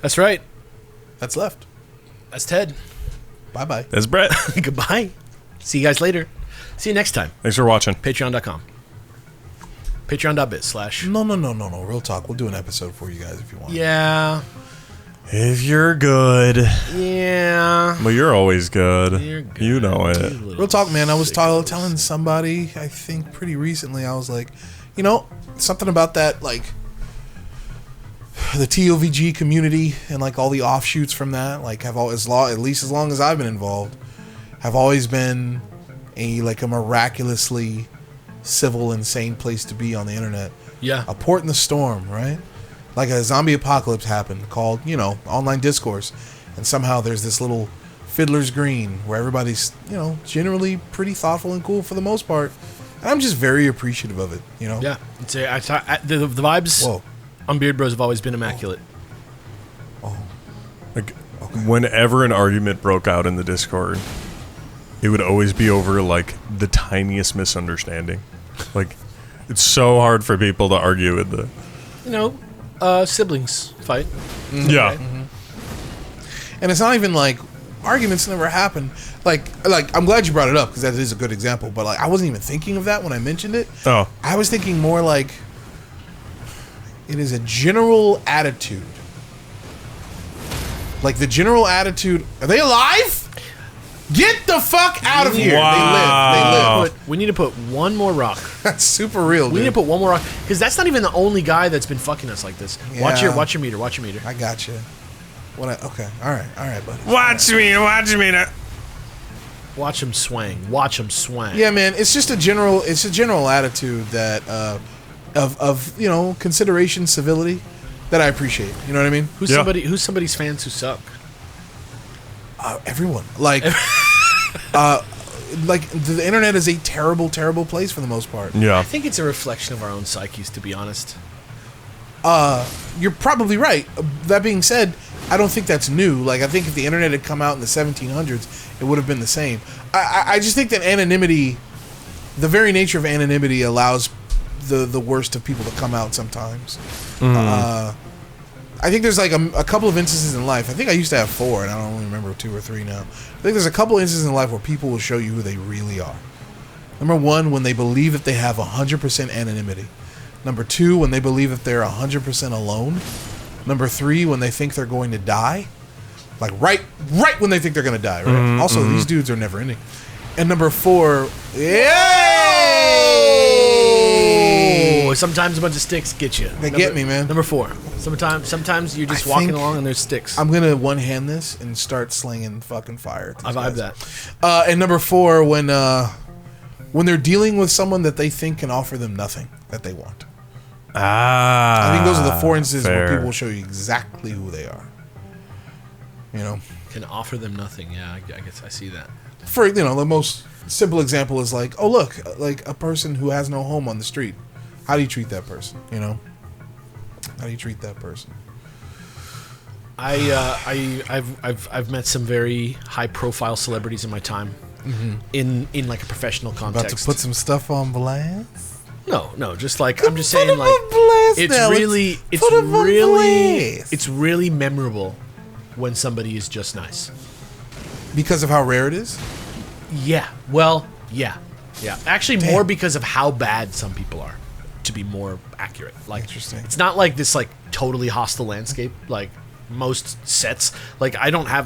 That's right. That's left. That's Ted. Bye-bye. That's Brett. Goodbye. See you guys later. See you next time. Thanks for watching. Patreon.com. Patreon.biz/ No. Real talk. We'll do an episode for you guys if you want. Yeah. If you're good. Yeah. Well, you're always good. You're good. You know it. Real talk, man. I was telling somebody, I think pretty recently, I was like, you know, something about that, like, the TOVG community and, like, all the offshoots from that, like, have always, at least as long as I've been involved, have always been a miraculously civil, insane place to be on the internet. Yeah. A port in the storm, right? Like a zombie apocalypse happened called, you know, online discourse. And somehow there's this little Fiddler's Green where everybody's, you know, generally pretty thoughtful and cool for the most part. And I'm just very appreciative of it, you know? Yeah. The vibes on Beard Bros have always been immaculate. Like, whenever an argument broke out in the Discord, it would always be over, like, the tiniest misunderstanding. Like, it's so hard for people to argue with the... You know, siblings fight. Mm-hmm. Yeah. Okay. Mm-hmm. And it's not even like arguments never happen. Like I'm glad you brought it up because that is a good example. But like I wasn't even thinking of that when I mentioned it. Oh. I was thinking more like it is a general attitude. Like the general attitude. Are they alive? Get the fuck out of here! Wow. They live. We need to put one more rock. That's super real, dude. We need to put one more rock because that's not even the only guy that's been fucking us like this. Yeah. Watch your meter. I got you. Okay. All right, buddy. Watch me. Watch him swang. Watch him swang. Yeah, man. It's just a general attitude that of you know consideration, civility that I appreciate. You know what I mean? Who's somebody's fans who suck? Everyone. Like, like the internet is a terrible, terrible place for the most part. Yeah. I think it's a reflection of our own psyches, to be honest. You're probably right. That being said, I don't think that's new. Like, I think if the internet had come out in the 1700s, it would have been the same. I just think that anonymity, the very nature of anonymity, allows the worst of people to come out sometimes. I think there's like a couple of instances in life. I think I used to have 4, and I don't really remember 2 or 3 now. I think there's a couple instances in life where people will show you who they really are. Number 1, when they believe that they have 100% anonymity. Number 2, when they believe that they're 100% alone. Number 3, when they think they're going to die. Like right when they think they're going to die, right? Also, these dudes are never ending. And number 4, Sometimes a bunch of sticks get you. They get me, man. Number 4. Sometimes you're just walking along and there's sticks. I'm gonna one-hand this and start slinging fucking fire. I vibe that. And number 4, when they're dealing with someone that they think can offer them nothing that they want. I think those are the 4 instances where people will show you exactly who they are. You know, can offer them nothing. Yeah, I guess I see that. For the most simple example is like, oh look, like a person who has no home on the street. How do you treat that person? You know, how do you treat that person? I've met some very high profile celebrities in my time, in like a professional context. About to put some stuff on blast? No, just like I'm just saying, like it's really memorable when somebody is just nice because of how rare it is. Yeah, well, yeah. Actually, more because of how bad some people are. To be more accurate, like interesting. It's not like this like totally hostile landscape like most sets. Like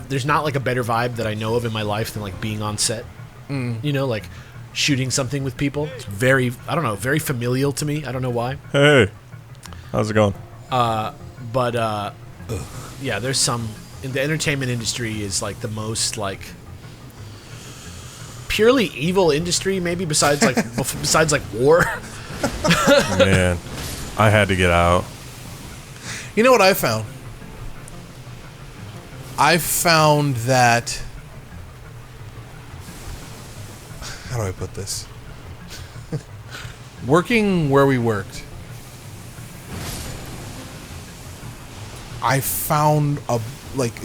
there's not like a better vibe that I know of in my life than like being on set. You know, like shooting something with people. It's very familial to me. I don't know why. Hey, how's it going? Yeah, there's some in the entertainment industry is like the most like purely evil industry maybe besides like war. Man, I had to get out. You know what I found? I found that... How do I put this? Working where we worked, I found it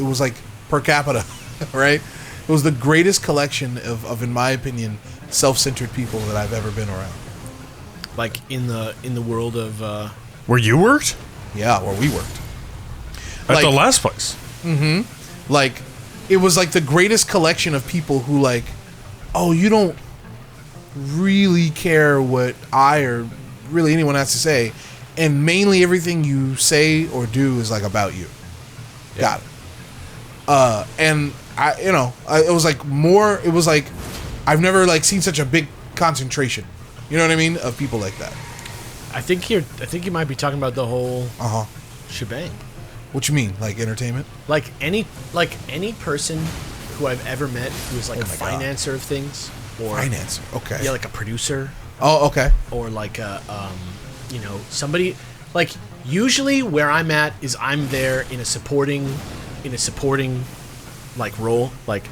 was like per capita, right? It was the greatest collection of in my opinion, self-centered people that I've ever been around. Like in the world of where you worked? Yeah, where we worked. At the last place. Like, it was like the greatest collection of people who like, oh, you don't really care what I or really anyone has to say, and mainly everything you say or do is like about you. Got it. And I, it was like more. It was like I've never like seen such a big concentration. You know what I mean? Of people like that. I think you might be talking about the whole shebang. What you mean, like entertainment? Like any person who I've ever met who is like a financer of things, or Financer, okay. Yeah, like a producer. Oh, okay. Or like a somebody like usually where I'm at is I'm there in a supporting like role. Like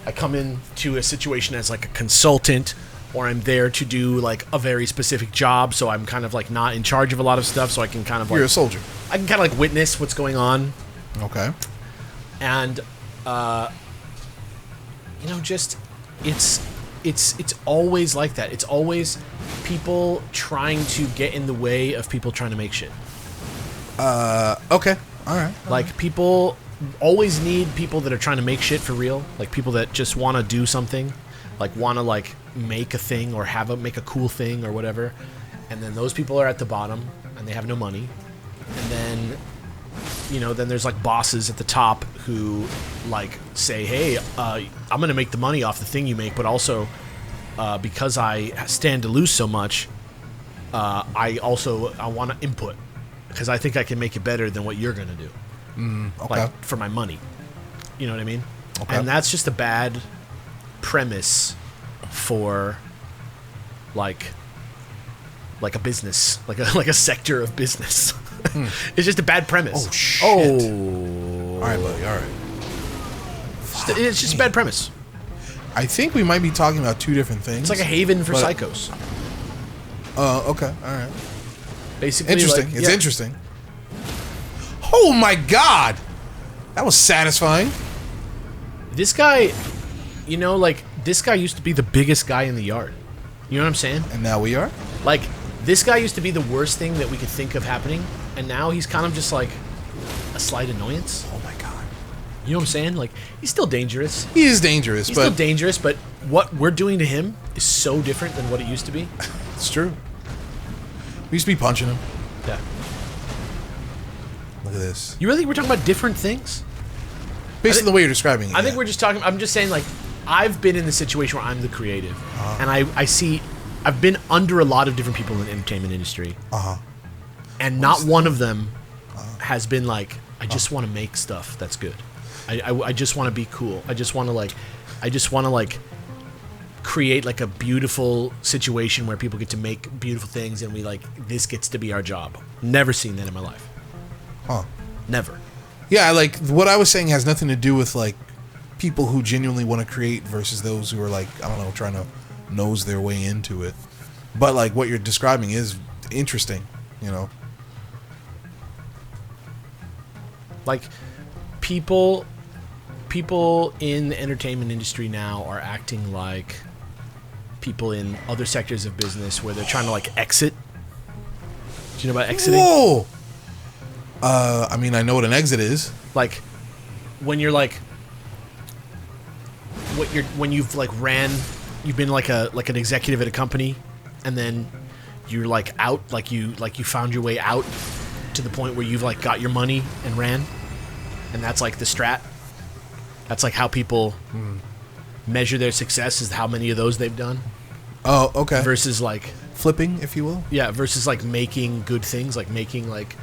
I come into a situation as like a consultant, or I'm there to do like a very specific job, so I'm kind of like not in charge of a lot of stuff, so I can kind of like You're a soldier. I can kind of like witness what's going on. Okay. And just it's always like that. It's always people trying to get in the way of people trying to make shit. Okay. All right. Like people always need people that are trying to make shit for real. Like people that just want to do something, like want to like make a thing or make a cool thing or whatever. And then those people are at the bottom and they have no money. And then then there's like bosses at the top who like say, hey, I'm gonna make the money off the thing you make, but also because I stand to lose so much, I want to input because I think I can make it better than what you're gonna do. Okay. Like for my money. You know what I mean? Okay. And that's just a bad premise for like a business, like a sector of business. It's just a bad premise. Oh shit! All right, buddy. All right. It's just a bad premise. I think we might be talking about two different things. It's like a haven for psychos. Okay. All right. Basically, interesting. like, It's interesting. Oh my god, that was satisfying. This guy, this guy used to be the biggest guy in the yard. You know what I'm saying? And now we are. Like, this guy used to be the worst thing that we could think of happening, and now he's kind of just like a slight annoyance. Oh my god. You know what I'm saying? Like, he's still dangerous. He is dangerous, He's but still dangerous, but what we're doing to him is so different than what it used to be. it's true. We used to be punching him. Yeah. Look at this. You really think we're talking about different things? Based on the way you're describing it. I think we're just talking. I'm just saying, like, I've been in the situation where I'm the creative, and I see. I've been under a lot of different people in the entertainment industry, and not one of them has been like, I just want to make stuff that's good. I just want to be cool. I just want to like create like a beautiful situation where people get to make beautiful things, and we like this gets to be our job. Never seen that in my life. Never. Yeah, like what I was saying has nothing to do with like people who genuinely want to create versus those who are like, I don't know, trying to nose their way into it. But like what you're describing is interesting, Like people in the entertainment industry now are acting like people in other sectors of business where they're trying to like exit. Do you know about exiting? Whoa! I mean, I know what an exit is. Like when you're like when you've like you've been like an executive at a company, and then you're like out, like you found your way out to the point where you've like got your money and ran, and that's like the strat. That's like how people measure their success, is how many of those they've done. Oh, okay. Versus like flipping, if you will. Yeah, versus like making good things, like making like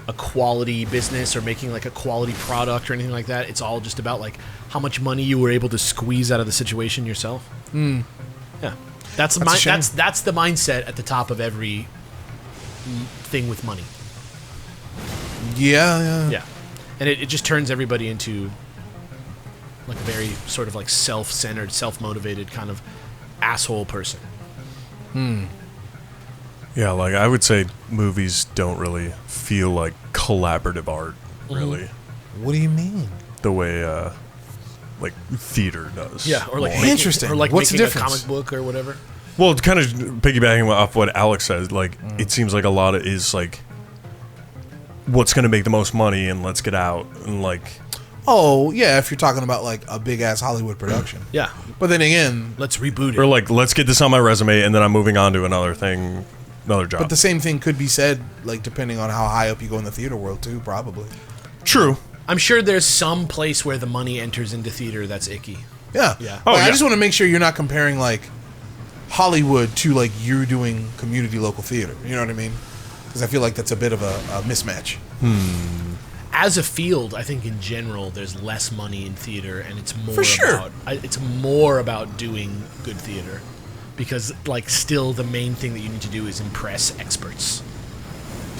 a quality business or making like a quality product or anything like that. It's all just about like how much money you were able to squeeze out of the situation yourself. Yeah, that's the mindset at the top of every thing with money. Yeah. And it just turns everybody into like a very sort of like self-centered, self-motivated kind of asshole person. Yeah, like I would say movies don't really feel like collaborative art, really. What do you mean? The way like theater does. Yeah, or like interesting. Or like what's the making a difference? comic book or whatever. Well, it's kind of piggybacking off what Alex says, like it seems like a lot of is like what's going to make the most money and let's get out and like. Oh yeah, if you're talking about like a big ass Hollywood production. Yeah. But then again, Let's reboot it. Or like, let's get this on my resume and then I'm moving on to another thing, another job. but the same thing could be said like depending on how high up you go in the theater world too, probably. True. I'm sure there's some place where the money enters into theater that's icky. Yeah. Yeah. Oh, Like, I yeah. just want to make sure you're not comparing like Hollywood to like you doing community local theater. You know what I mean? Because I feel like that's a bit of a mismatch. As a field, I think in general there's less money in theater, and it's more For sure. about it's more about doing good theater, because like still the main thing that you need to do is impress experts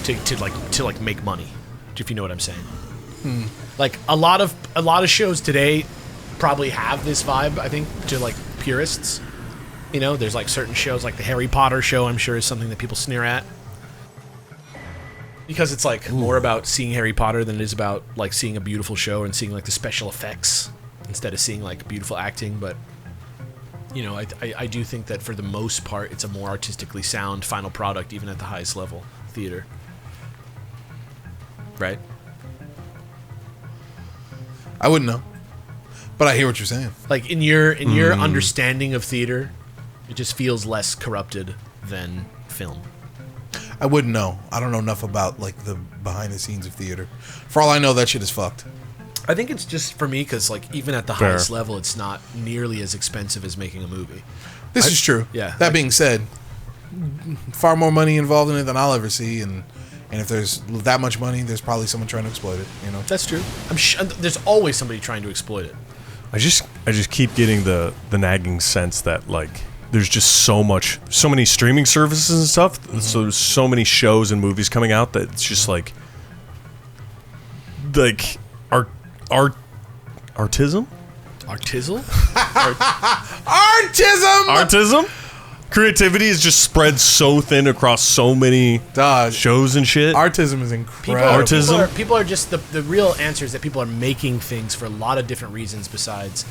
to make money, if you know what I'm saying. Like a lot of shows today probably have this vibe, I think, to like purists. You know, there's like certain shows like the Harry Potter show, I'm sure is something that people sneer at. Because it's like more about seeing Harry Potter than it is about like seeing a beautiful show and seeing like the special effects instead of seeing like beautiful acting. But you know, I do think that for the most part it's a more artistically sound final product, even at the highest level theater. Right? I wouldn't know, but I hear what you're saying. Like in your understanding of theater, it just feels less corrupted than film. I wouldn't know. I don't know enough about like the behind the scenes of theater. For all I know, that shit is fucked. I think it's just for me because like even at the Fair. highest level, it's not nearly as expensive as making a movie. This is true. yeah, That like- being said, far more money involved in it than I'll ever see, and if there's that much money, there's probably someone trying to exploit it. You know. That's true. I'm sure there's always somebody trying to exploit it. I just keep getting the nagging sense that like there's just so many streaming services and stuff. So there's so many shows and movies coming out that it's just like artism, Artizzle? Artism. creativity is just spread so thin across so many Dog. shows and shit. Artism is incredible. Artism? People are just the real answer is that people are making things for a lot of different reasons besides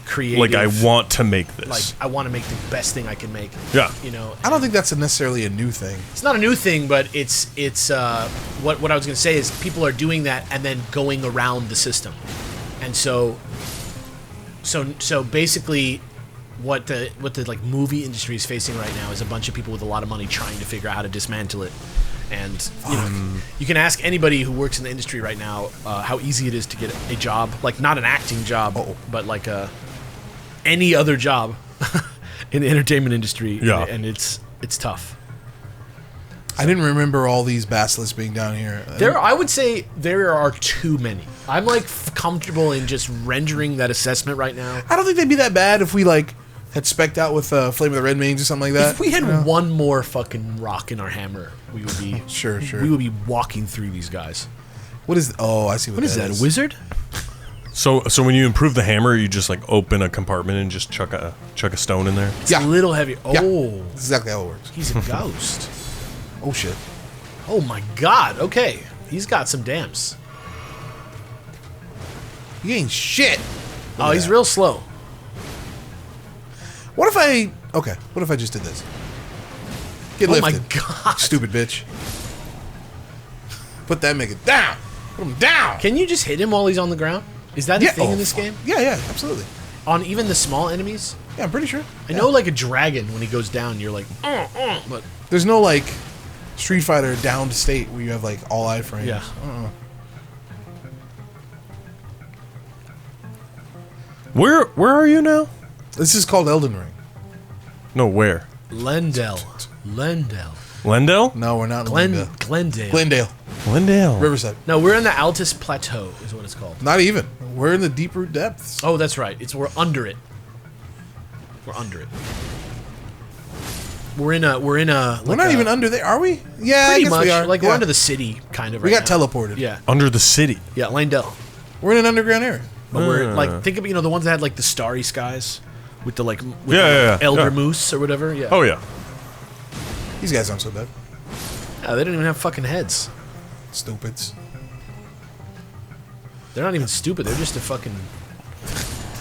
creative. Like I want to make this. Like I want to make the best thing I can make. Yeah. You know. I don't think that's necessarily a new thing. It's not a new thing, but it's what I was going to say is people are doing that and then going around the system, and so basically, what the like movie industry is facing right now is a bunch of people with a lot of money trying to figure out how to dismantle it, and you know, you can ask anybody who works in the industry right now how easy it is to get a job, like not an acting job, but like any other job in the entertainment industry, Yeah. and it's tough. I didn't remember all these basilisks being down here. I would say there are too many. I'm like comfortable in just rendering that assessment right now. I don't think they'd be that bad if we like had specced out with Flame of the Red Mange or something like that. If we had you know? one more fucking rock in our hammer, we would be Sure. We would be walking through these guys. What is? Oh, I see. What is that? A wizard? So when you improve the hammer, you just like open a compartment and just chuck a stone in there. It's Yeah. a little heavy. Oh, Yeah. That's exactly how it works. he's a ghost. Oh shit. Oh my god. Okay, he's got some dams. He ain't shit. Oh, at he's that. real slow. What if I? Okay. What if I just did this? Get Oh lifted. my god. Stupid bitch. Put that nigga down. Put him down. Can you just hit him while he's on the ground? Is that a thing in this fuck. game? Yeah, absolutely. On even the small enemies? Yeah, I'm pretty sure. I know like a dragon, when he goes down, you're like, but There's no like Street Fighter downed state where you have like all iframes. yeah. Where are you now? This is called Elden Ring. No, where? Lendell. Lendell? No, we're not in Glendale. Glendale. Glendale. Riverside. No, we're in the Altus Plateau, is what it's called. Not even. We're in the Deeproot depths. Oh, that's right. We're under it. We're under it. We're in a. We're like not a- even under there, are we? Yeah, I Pretty guess much. we are. Like Yeah. we're under the city, kind of. We Right got now. teleported. Yeah, Under the city. yeah, Lendell. We're in an underground area. But we're like, think of the ones that had like the starry skies with the like with Yeah. elder moose or whatever. Yeah. Oh yeah. These guys aren't so bad. Yeah, they don't even have fucking heads. Stupids. They're not even stupid. They're just a fucking.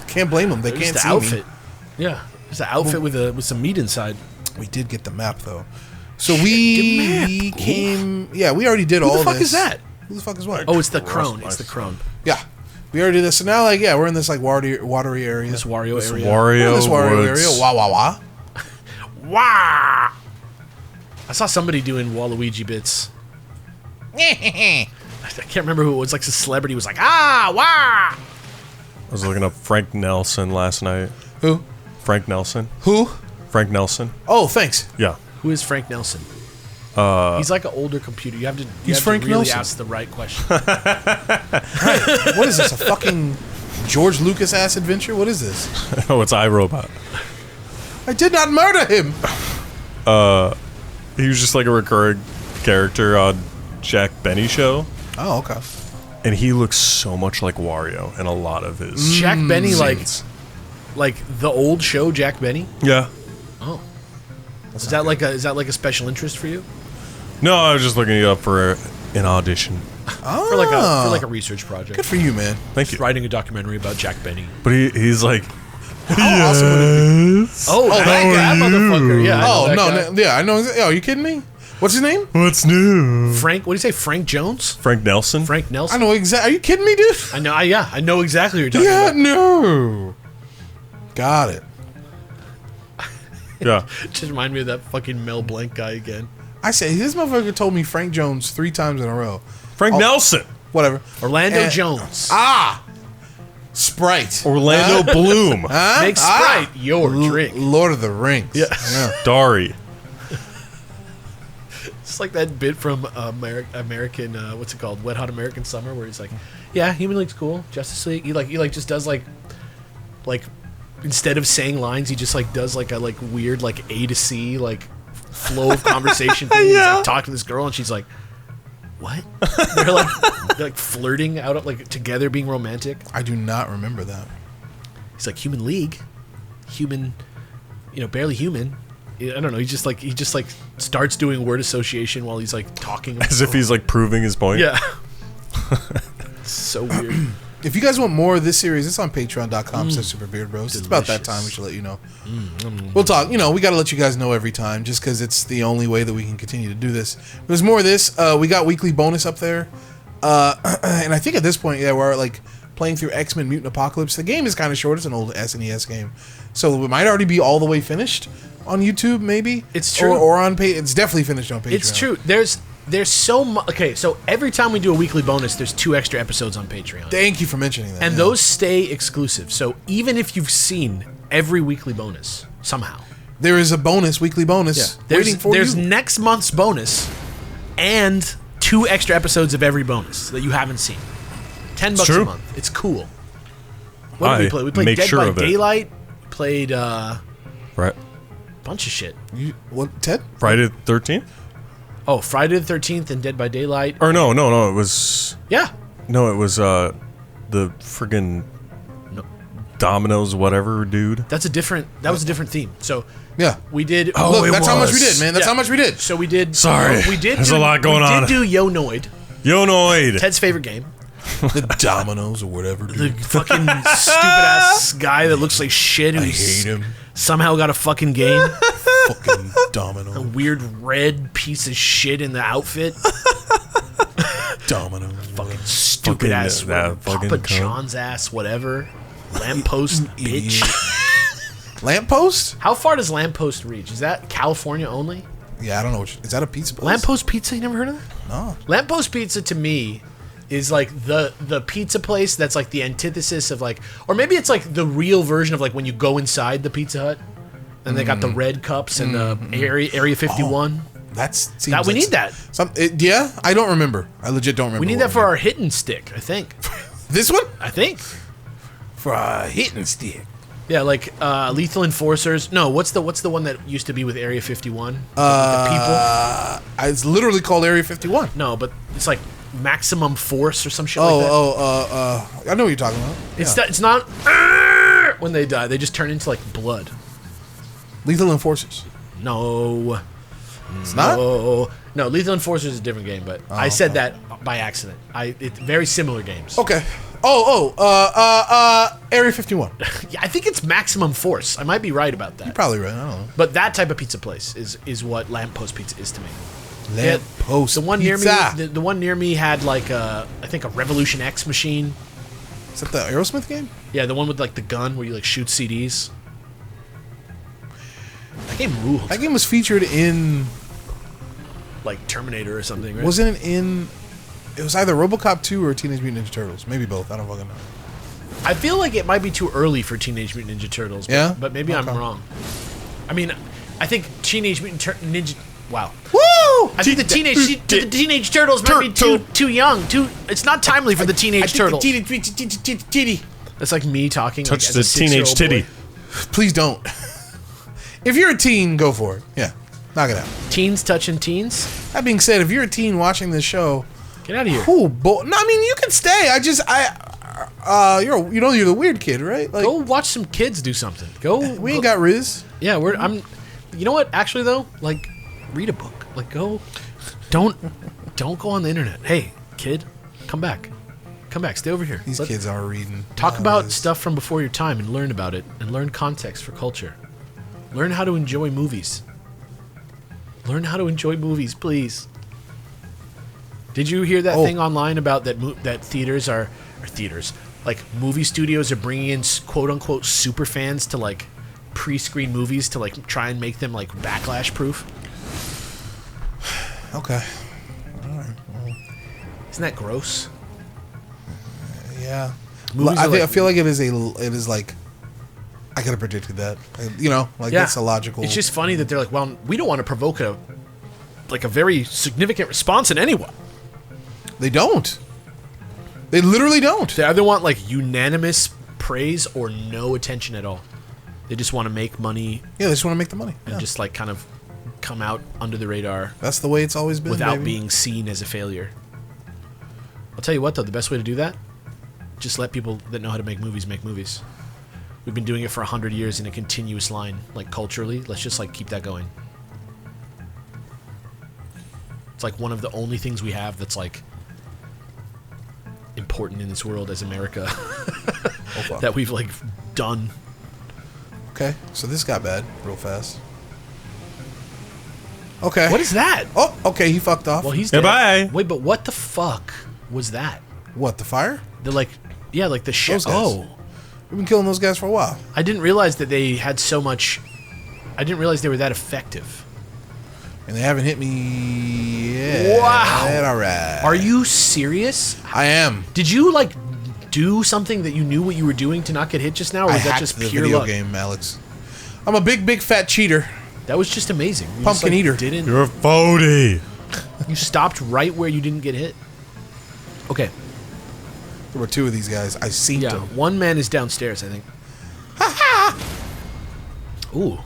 Can't blame them. They They're can't just see an outfit. me. Yeah, just an outfit with some meat inside. We did get the map though. So we came. Yeah, we already did all this. Who the fuck is that? Who the fuck is what? Oh, it's the crone. It's the crone. Yeah, we already did this. So now, like, yeah, we're in this like watery area. This Wario area. We're in this Wario Woods. area. Wah wah wah. Wah! I saw somebody doing Waluigi bits. I can't remember who it was. Like a celebrity was like, ah, wah! I was looking up Frank Nelson last night. Who? Frank Nelson. Who? Frank Nelson. Oh, thanks. Yeah. Who is Frank Nelson? He's like an older computer. You have to. He's Frank really Nelson. ask the right question. What is this? A fucking George Lucas ass adventure? What is this? Oh, it's iRobot. I did not murder him. He was just like a recurring character on Jack Benny show, Oh, okay. and he looks so much like Wario in a lot of his. Jack Benny, scenes. like the old show Jack Benny. Yeah. Oh, is that like a special interest for you? No, I was just looking you up for an audition. Oh, For like a research project. good for you, man. Thank you. Writing a documentary about Jack Benny. But he's like, How awesome would it be? Oh, that motherfucker. Yeah. I know Oh that no, guy. yeah, I know. Oh, are you kidding me? What's his name? what's new? Frank. What do you say? Frank Jones? Frank Nelson. Frank I Nelson? know exactly. Are you kidding me, dude? I know. I know exactly what you're talking Yeah, about. no. Got it. Yeah. Just remind me of that fucking Mel Blanc guy again. I said this motherfucker told me Frank Jones 3 times in a row. Frank Nelson. Whatever. Orlando Eh, Jones. Sprite. Orlando Bloom. Huh? Make Sprite your drink. Lord of the Rings. Yeah. Dari. It's like that bit from American, what's it called? Wet Hot American Summer, where he's like, yeah, Human League's cool. Justice League. He just does like instead of saying lines, he just like does like a weird like A to C like flow of conversation thing. Yeah. He's like talking to this girl and she's like, what? they're like flirting out of like together being romantic. I do not remember that. He's like, Human League, human, barely human. I don't know. He just like starts doing word association while he's like talking. As if he's like proving his point. Yeah. So weird. If you guys want more of this series, it's on patreon.com/superbeardbros. It's about that Delicious. time we should let you know. We'll talk. We got to let you guys know every time just because it's the only way that we can continue to do this. There's more of this. We got weekly bonus up there. And I think at this point, yeah, we're like playing through X-Men Mutant Apocalypse. The game is kind of short. It's an old SNES game. So it might already be all the way finished on YouTube, maybe. It's true. Or on It's definitely finished on Patreon. It's true. There's so much. Okay, so every time we do a weekly bonus, there's 2 extra episodes on Patreon. Thank you for mentioning that. And yeah. those stay exclusive. So even if you've seen every weekly bonus somehow, There is a weekly bonus, waiting for there's you. next month's bonus and 2 extra episodes of every bonus that you haven't seen. $10 true. a month. It's cool. What did we play? We played make Dead sure by of it. Daylight. We played Right. bunch of shit. What, Ted? Friday the 13th? Oh, Friday the 13th and Dead by Daylight. Or no. It was Yeah. the friggin' Domino's whatever dude. That was a different theme. So Yeah. we did. Oh, Look, it that's how much we was. did, man. That's Yeah. how much we did. So we did. Sorry. we did. There's a lot going on. We did do Yo-Noid, Yonoid. Ted's favorite game. The dominoes or whatever, The dude. fucking stupid ass guy that looks like shit I who's hate him. somehow got a fucking game. Fucking A domino. weird red piece of shit in the outfit. Domino. Fucking stupid Fucking ass. that fucking Papa cunt. John's ass. Whatever. Lamppost bitch. Lamppost? How far does Lamppost reach? Is that California only? Yeah, I don't know. Is that a pizza place? Lamppost Pizza? You never heard of that? No. Lamppost Pizza to me is like the pizza place that's like the antithesis of like, or maybe it's like the real version of like when you go inside the Pizza Hut and they got the red cups and the Area 51. Seems We need that. Yeah, I don't remember. I legit don't remember. We need what that for our hitting stick, I think. This one? I think. For a hitting stick. Yeah, like Lethal Enforcers. No, what's the one that used to be with Area 51? The people? It's literally called Area 51. No, but it's like Maximum Force or some shit like that. I know what you're talking about. It's not when they die. They just turn into like blood. Lethal Enforcers. No. It's not? No, Lethal Enforcer is a different game, but I said that by accident. It's very similar games. Okay. Area 51. Yeah, I think it's Maximum Force. I might be right about that. You're probably right. I don't know. But that type of pizza place is what Lamppost Pizza is to me. Lamppost The one Pizza. near me, the one near me had like I think a Revolution X machine. Is that the Aerosmith game? Yeah, the one with like the gun where you like shoot CDs. That game ruled. That game was featured in... Like Terminator or something, right? Wasn't it in... It was either RoboCop 2 or Teenage Mutant Ninja Turtles. Maybe both. I don't fucking know. I feel like it might be too early for Teenage Mutant Ninja Turtles. But, Yeah? But maybe I'm wrong. I mean, I think Teenage Mutant Ninja... Wow. Woo! I think the Teenage Turtles might be too young. It's not timely for the Teenage Turtles. Titty. That's like me talking Touch like, the as a teenage 6-year-old titty. boy. Please don't. If you're a teen, go for it. Yeah. Knock it out. Teens touching teens? That being said, if you're a teen watching this show... Get out of here. Cool, no, I mean, you can stay. You're the weird kid, right? Like, Go watch some kids do something. Go. we ain't got Riz. Yeah, I'm... You know what? Actually, though, like, read a book. Like, go... Don't go on the internet. Hey, kid, come back. Come back. Stay over here. These kids are reading. Talk about stuff from before your time and learn about it and learn context for culture. Learn how to enjoy movies. Learn how to enjoy movies, please. Did you hear that thing online about that theaters, like movie studios are bringing in quote unquote super fans to like pre-screen movies to like try and make them like backlash proof? Okay. All right. Well, Isn't that gross? yeah. Movies I feel like it is like I could have predicted that. That's a logical. It's just funny that they're like, well, we don't want to provoke a very significant response in anyone. They don't. They literally don't. They either want like unanimous praise or no attention at all. They just want to make money Yeah, they just want to make the money. and Yeah. just like kind of come out under the radar That's the way it's always been. without baby. being seen as a failure. I'll tell you what, though, the best way to do that, just let people that know how to make movies make movies. We've been doing it for 100 years in a continuous line, like culturally. Let's just like keep that going. It's like one of the only things we have that's like important in this world as America fuck. that we've like done. Okay, so this got bad real fast. Okay. What is that? Oh, okay, he fucked off. Well, he's dead. Goodbye. Wait, but what the fuck was that? What, the fire? The like, yeah, like the shit. Those guys. Oh, We've been killing those guys for a while. I didn't realize that they had so much. I didn't realize they were that effective. And they haven't hit me yet. Wow. All right. Are you serious? I am. Did you like do something that you knew what you were doing to not get hit just now, or I was that hacked just the pure video luck? game, Alex. I'm a big fat cheater. That was just amazing. You Pumpkin just, like, eater. Didn't You're a phony. you stopped right where you didn't get hit? Okay. There were two of these guys. I seen Yeah. them. One man is downstairs, I think. Ooh.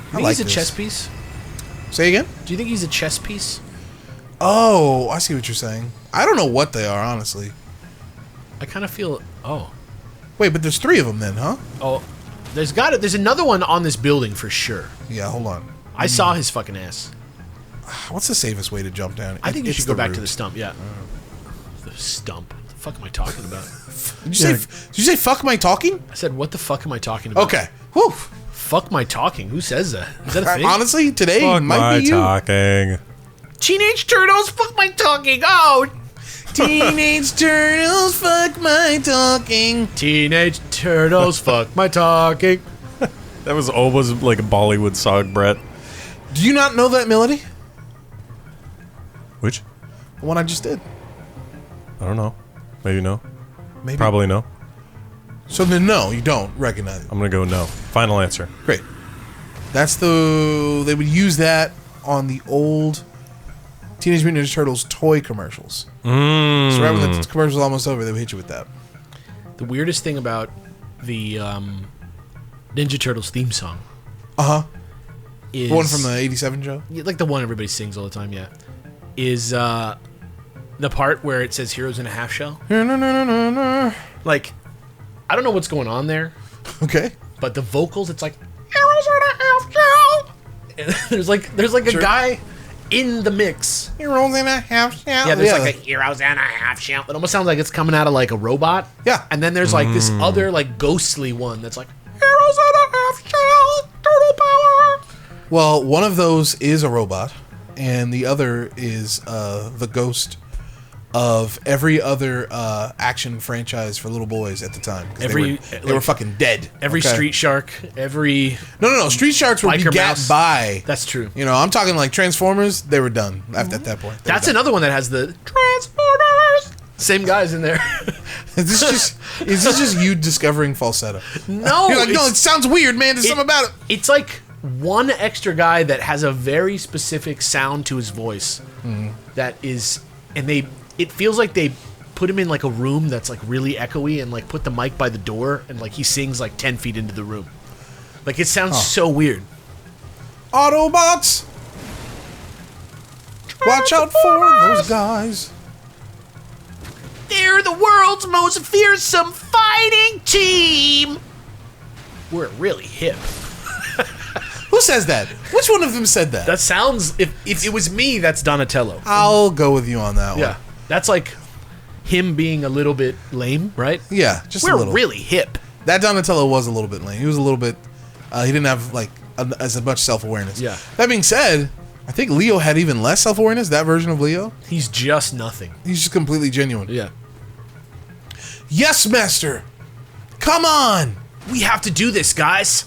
I Think like he's a this. chess piece? Say again? Do you think he's a chess piece? Oh, I see what you're saying. I don't know what they are, honestly. I kind of feel. Oh. Wait, but there's three of them then, huh? Oh. There's another one on this building for sure. Yeah, hold on. I saw his fucking ass. What's the safest way to jump down? I think you It's should go back to root. the stump. Yeah. The stump. What the fuck am I talking about? Did you say fuck my talking? I said, what the fuck am I talking about? Okay. Whew. Fuck my talking. Who says that? Is that a thing? Honestly, today Fuck might my be you. talking. Teenage Turtles, fuck my talking. Oh, Teenage Turtles, fuck my talking. Teenage Turtles, fuck my talking. That was always like a Bollywood song, Brett. Do you not know that melody? Which? The one I just did. I don't know. Maybe no. Maybe. Probably no. So then, no, you don't recognize it. I'm gonna go no. Final answer. Great. That's they would use that on the old Teenage Mutant Ninja Turtles toy commercials. So right when the commercial's almost over, they would hit you with that. The weirdest thing about the Ninja Turtles theme song is The one from the 87 show? Yeah, like the one everybody sings all the time. Yeah, is the part where it says "Heroes in a Half Shell." Like, I don't know what's going on there, Okay. but the vocals, it's like "Heroes in a Half Shell." And there's like a guy in the mix. Heroes in a half shell. Yeah, there's like a heroes and a half shell. It almost sounds like it's coming out of like a robot. Yeah. And then there's like this other like ghostly one that's like heroes and a half shell, turtle power. Well, one of those is a robot, and the other is the ghost of every other action franchise for little boys at the time. 'Cause they were fucking dead. Every Street Shark, every No. Street Sharks were Biker begat Mouse. by. That's true. You know, I'm talking like Transformers. They were done at that point. They were That's done. another one that has the Transformers. Same guys in there. Is this just you discovering falsetto? No, You're like, no, it's- it sounds weird, man. There's something about it. It's like one extra guy that has a very specific sound to his voice. That is, and it feels like they put him in like a room that's like really echoey and like put the mic by the door and like he sings like 10 feet into the room. Like it sounds so weird. Autobots, watch out for those guys. They're the world's most fearsome fighting team. We're really hip. Who says that? Which one of them said that? That sounds, if it was me, that's Donatello. I'll go with you on that one. Yeah. That's like him being a little bit lame, right? Yeah, just a We're little. really hip. That Donatello was a little bit lame. He was a little bit. He didn't have like as much self-awareness. Yeah. That being said, I think Leo had even less self-awareness. That version of Leo, He's just nothing. he's just completely genuine. Yeah. Yes, master. Come on. We have to do this, guys.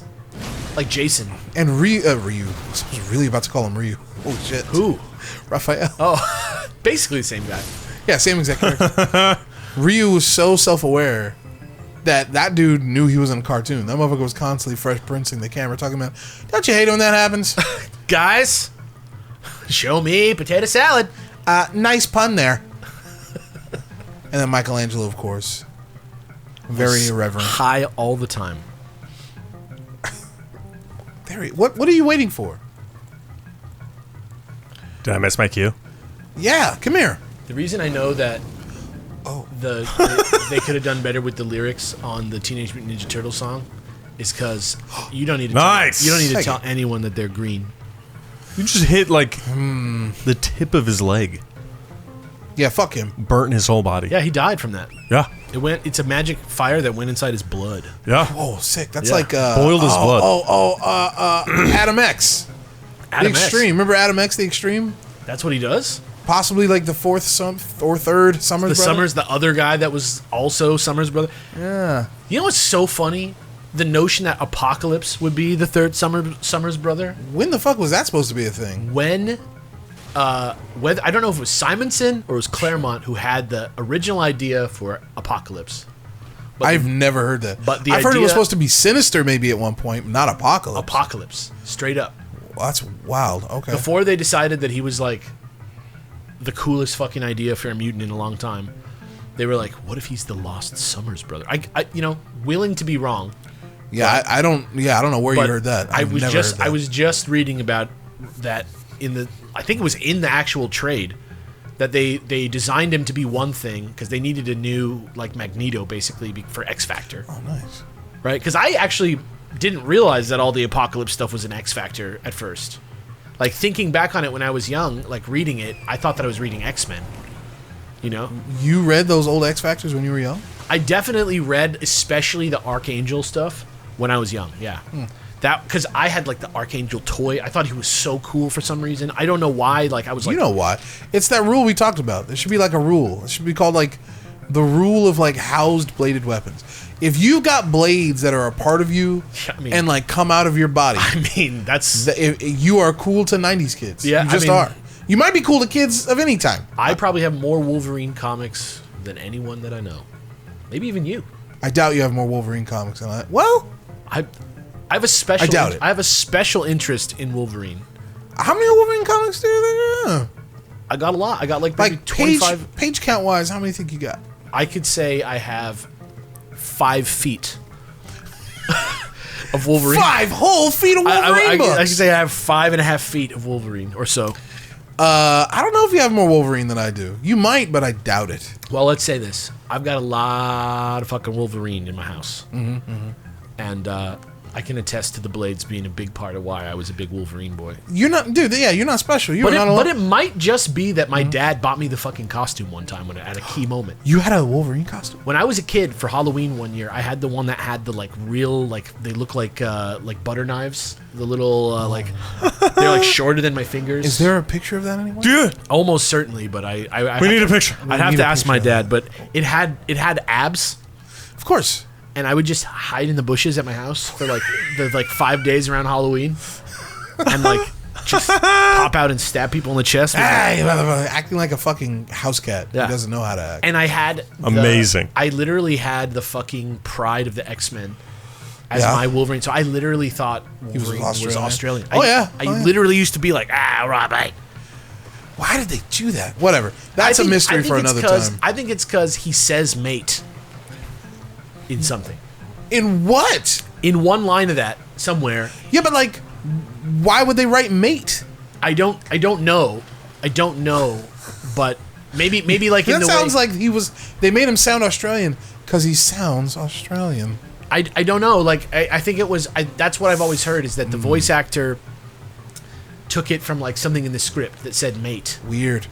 Like Jason. And Ryu. I was really about to call him Ryu. Holy shit. Who? Raphael. Oh, basically the same guy. Yeah, same exact character. Ryu was so self-aware that dude knew he was in a cartoon. That motherfucker was constantly Fresh Princing the camera, talking about, don't you hate when that happens? Guys, show me potato salad. Nice pun there. And then Michelangelo, of course. Very irreverent. High all the time. What are you waiting for? Did I miss my cue? Yeah, come here. The reason I know that they could have done better with the lyrics on the Teenage Mutant Ninja Turtle song is because you don't need to Nice. tell, you don't need to Thank tell anyone that they're green. You just hit like the tip of his leg, Yeah, fuck him. burnt his whole body. Yeah, he died from that. Yeah. It's a magic fire that went inside his blood. Yeah. Oh, sick. That's Yeah. like Boiled his blood. Adam X. Adam The X. Extreme. Remember Adam X, the Extreme? That's what he does? Possibly like the fourth or third Summers The brother? Summers, the other guy that was also Summers' brother. Yeah. You know what's so funny? The notion that Apocalypse would be the third Summers' brother. When the fuck was that supposed to be a thing? When I don't know if it was Simonson or it was Claremont who had the original idea for Apocalypse. But I've never heard that. but the I've heard it idea- was supposed to be Sinister maybe at one point, not Apocalypse. Apocalypse, straight up. Well, that's wild. Okay. Before they decided that he was like the coolest fucking idea for a mutant in a long time, they were like, "What if he's the lost Summers brother?" I willing to be wrong. Yeah, I don't know where you But heard that. I I've was never just heard that. I was just reading about that I think it was in the actual trade that they designed him to be one thing because they needed a new like Magneto basically for X Factor, Oh, nice. right? Because I actually didn't realize that all the Apocalypse stuff was an X Factor at first. Like thinking back on it when I was young, like reading it, I thought that I was reading X-Men. You know, You read those old X Factors when you were young? I definitely read especially the Archangel stuff when I was young. Yeah. That because I had like the Archangel toy. I thought he was so cool for some reason. I don't know why. Like I was like, You know why? It's that rule we talked about. There should be like a rule. It should be called like the rule of like housed bladed weapons. If you've got blades that are a part of you Yeah, I mean- and like come out of your body, I mean, that's you are cool to 90s kids. Yeah, you I just mean- are. You might be cool to kids of any time. I probably have more Wolverine comics than anyone that I know. Maybe even you. I doubt you have more Wolverine comics than I. Well, I have a special. I doubt it. I have a special interest in Wolverine. how many Wolverine comics do you think? I got a lot. I got like maybe Like page 25. page count wise, how many think you got? I could say I have 5 feet of Wolverine. 5 whole feet of Wolverine I books. could say I have 5.5 feet of Wolverine or so. I don't know if you have more Wolverine than I do. You might, but I doubt it. Well, let's say this. I've got a lot of fucking Wolverine in my house. And I can attest to the blades being a big part of why I was a big Wolverine boy. You're not, dude. Yeah, you're not special. You're But not it, alone. but it might just be that my dad bought me the fucking costume one time at a key moment. You had a Wolverine costume. When I was a kid for Halloween one year, I had the one that had the like real like they look like butter knives. The little like they're like shorter than my fingers. Is there a picture of that anywhere? Dude, Almost certainly, but I we need a picture. I'd have need to a ask my picture dad, of but it had abs. Of course. And I would just hide in the bushes at my house for like the 5 days around Halloween, and like just pop out and stab people in the chest. Hey, motherfucker, acting like a fucking house cat Yeah. who doesn't know how to act. And I had Amazing. I literally had the fucking pride of the X-Men as Yeah. my Wolverine. So I literally thought was Wolverine was Australian. Oh, yeah. I Oh, yeah. literally used to be like, Robert. Why did they do that? Whatever. That's a mystery for another time. I think it's because he says mate in something. In what? In one line of that somewhere. Yeah, but like, why would they write mate? I don't know. But maybe like in That the sounds way, like they made him sound Australian because he sounds Australian. I don't know. Like I think it was. That's what I've always heard is that the voice actor took it from like something in the script that said mate. Weird.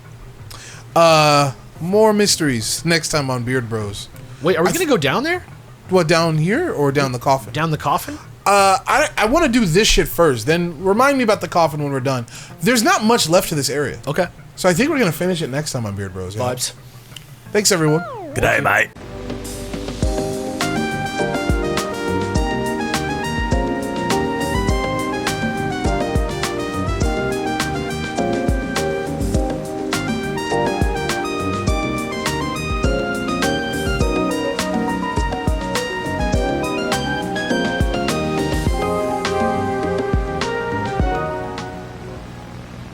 More mysteries next time on Beard Bros. Wait, are we gonna go down there? What, down here or down the coffin? Down the coffin? I want to do this shit first. Then remind me about the coffin when we're done. There's not much left to this area. Okay. So I think we're going to finish it next time on Beard Bros. Yeah. Vibes. Thanks, everyone. Good day, mate.